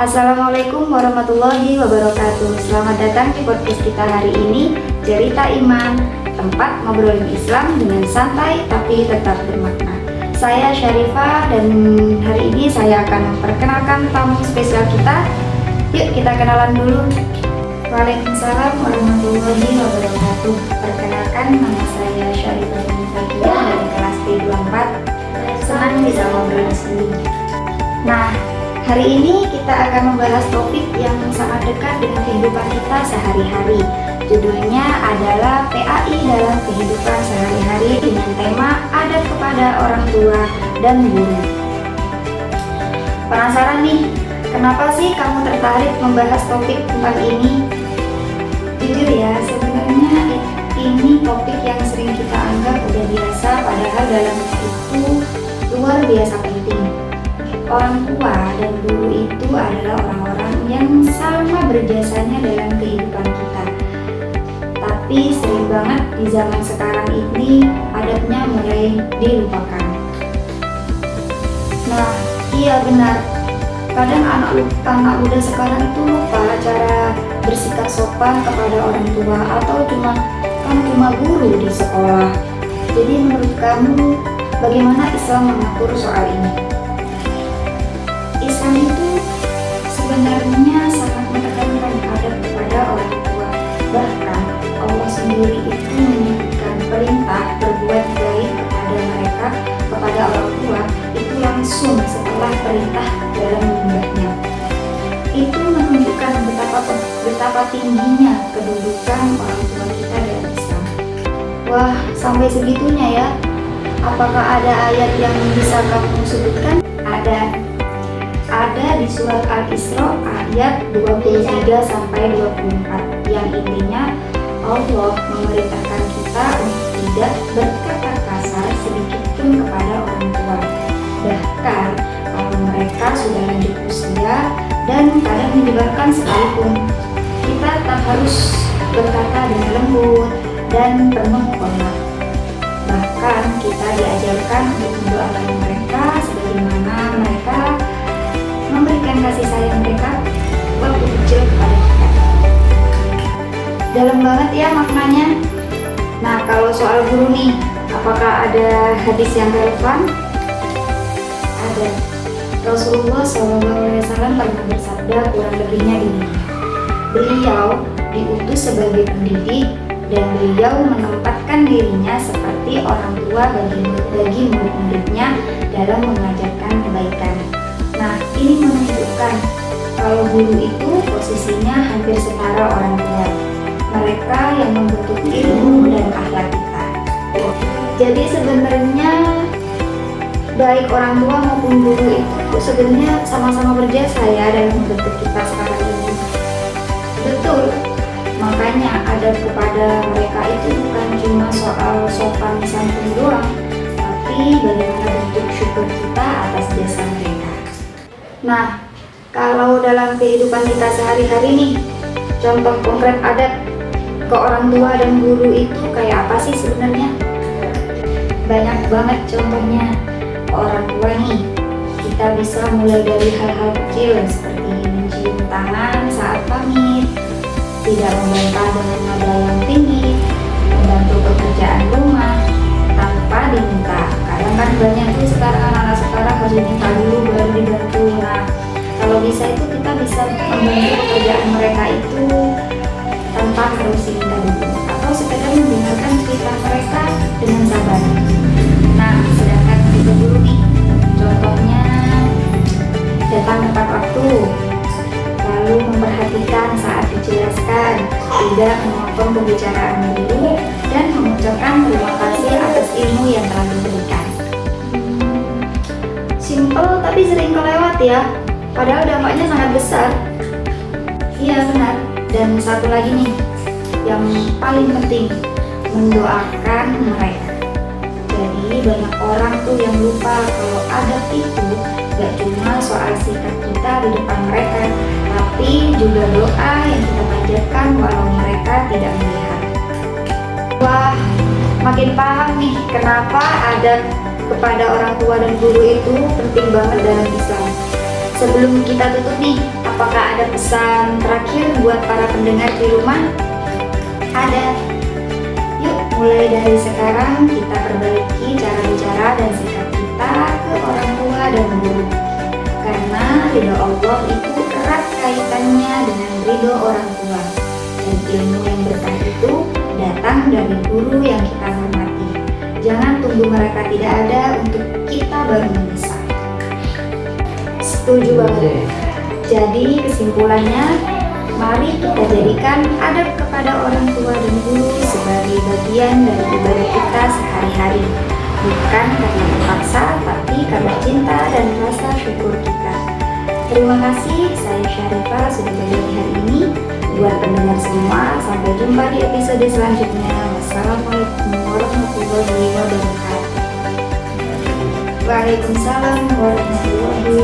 Assalamualaikum warahmatullahi wabarakatuh. Selamat datang di podcast kita hari ini, Cerita Iman, tempat ngobrolin Islam dengan santai tapi tetap bermakna. Saya Syarifah dan hari ini saya akan memperkenalkan tamu spesial kita. Yuk kita kenalan dulu. Waalaikumsalam warahmatullahi wabarakatuh. Perkenalkan, nama saya Syarifah dari kelas D24. Senang bisa ngobrol di sini. Nah, hari ini kita akan membahas topik yang sangat dekat dengan kehidupan kita sehari-hari. Judulnya adalah PAI dalam kehidupan sehari-hari dengan tema adab kepada orang tua dan guru. Penasaran nih, kenapa sih kamu tertarik membahas topik tentang ini? Jujur ya, sebenarnya ini topik yang sering kita anggap udah biasa, padahal dalam itu luar biasa penting. Orang tua dan guru itu adalah orang-orang yang sama berjasanya dalam kehidupan kita. Tapi sering banget di zaman sekarang ini adabnya mulai dilupakan. Nah, iya benar. Kadang anak muda sekarang itu lupa cara bersikap sopan kepada orang tua atau cuma guru di sekolah. Jadi menurut kamu bagaimana Islam mengatur soal ini? Islam itu sebenarnya sangat menekankan adab kepada orang tua. Bahkan Allah sendiri itu menyebutkan perintah berbuat baik kepada mereka, kepada orang tua itu langsung setelah perintah dalam menyembahnya. Itu menunjukkan betapa tingginya kedudukan orang tua kita dalam Islam. Wah, sampai segitunya ya. Apakah ada ayat yang bisa kamu sebutkan? Ada di surat Al-Isra ayat 23-24 yang intinya Allah memerintahkan kita untuk tidak berkata kasar sedikit pun kepada orang tua, bahkan kalau mereka sudah lanjut usia dan kadang menyebalkan sekalipun. Kita tetap harus berkata dengan lembut dan penuh hormat. Bahkan kita diajarkan untuk mendoakan mereka sebagaimana mereka memberikan kasih sayang mereka waktu kecil kepada kita. Dalam banget ya maknanya. Nah, kalau soal guru nih, apakah ada hadis yang relevan? Ada. Rasulullah SAW pernah bersabda kurang lebihnya ini. Beliau diutus sebagai pendidik dan beliau menempatkan dirinya seperti orang tua bagi murid-muridnya dalam mengajarkan kebaikan. Nah, ini menunjukkan kalau guru itu posisinya hampir setara orang tua. Mereka yang membentuk ilmu dan akhlak kita. Jadi sebenarnya baik orang tua maupun guru itu sebenarnya sama-sama berjasa ya dalam membentuk kita sekarang ini. Betul. Makanya adab kepada mereka itu bukan cuma soal sopan santun doang, tapi bagaimana bentuk syukur kita atas jasa mereka. Nah, kalau dalam kehidupan kita sehari-hari nih, contoh konkret adab ke orang tua dan guru itu kayak apa sih sebenarnya? Banyak banget contohnya. Ke orang tua nih, kita bisa mulai dari hal-hal kecil seperti mencium tangan saat pamit, tidak membantah dengan nada yang tinggi, membantu pekerjaan rumah tanpa diminta. Kadang kan banyak tuh sekarang anak-anak sekarang harus diminta dulu baru dibantu. Nah, kalau bisa itu kita bisa membantu pekerjaan mereka itu tanpa harus diminta dulu, atau sekedar mendengarkan cerita mereka dengan sabar. Nah, sedangkan kita dulu nih, contohnya datang tepat waktu, lalu memperhatikan saat dijelaskan, tidak memotong pembicaraan dulu, dan mengucapkan terima kasih atas ilmu yang telah diberikan. Simple tapi sering kelewat ya, padahal dampaknya sangat besar. Iya benar. Dan satu lagi nih, yang paling penting, mendoakan mereka. Jadi banyak orang tuh yang lupa kalau adab itu gak cuma soal sikap kita di depan mereka, tapi juga doa yang kita panjatkan walau mereka tidak melihat. Wah, makin paham nih kenapa adab kepada orang tua dan guru itu penting banget dalam Islam. Sebelum kita tutup nih, apakah ada pesan terakhir buat para pendengar di rumah? Ada. Yuk, mulai dari sekarang kita perbaiki cara bicara dan sikap kita ke orang tua dan guru. Karena ridho Allah itu erat kaitannya dengan ridho orang tua. Dan ilmu yang berkah itu datang dari guru yang kita hormati. Jangan tunggu mereka tidak ada untuk kita baru menyesal. Setuju banget. Jadi kesimpulannya, mari kita jadikan adab kepada orang tua dan guru sebagai bagian dari ibadah kita sehari-hari. Bukan karena terpaksa, tapi karena cinta dan rasa syukur kita. Terima kasih, saya Syarifah sudah berbagi hari ini. Buat pendengar semua, sampai jumpa di episode selanjutnya. Wassalamualaikum warahmatullahi wabarakatuh. Waalaikumsalam warahmatullahi wabarakatuh.